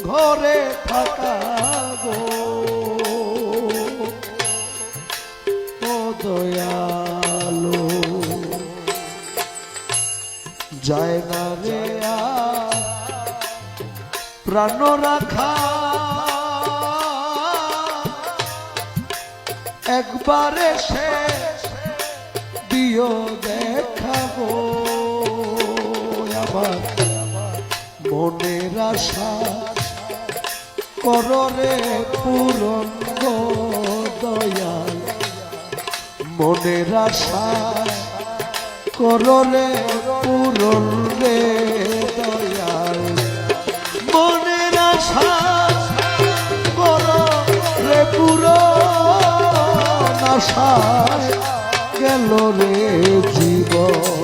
ঘরে থাকা গো ও দয়ালো যায় না রে প্রাণ রাখা একবারে সে দিও দেখা গো আমার মনের আশা কররে পূরণ গো দয়াল মনের আশা কররে পূরণ রে দয়াল মনের আশা কররে পূরণ আশা গেল রে জীবন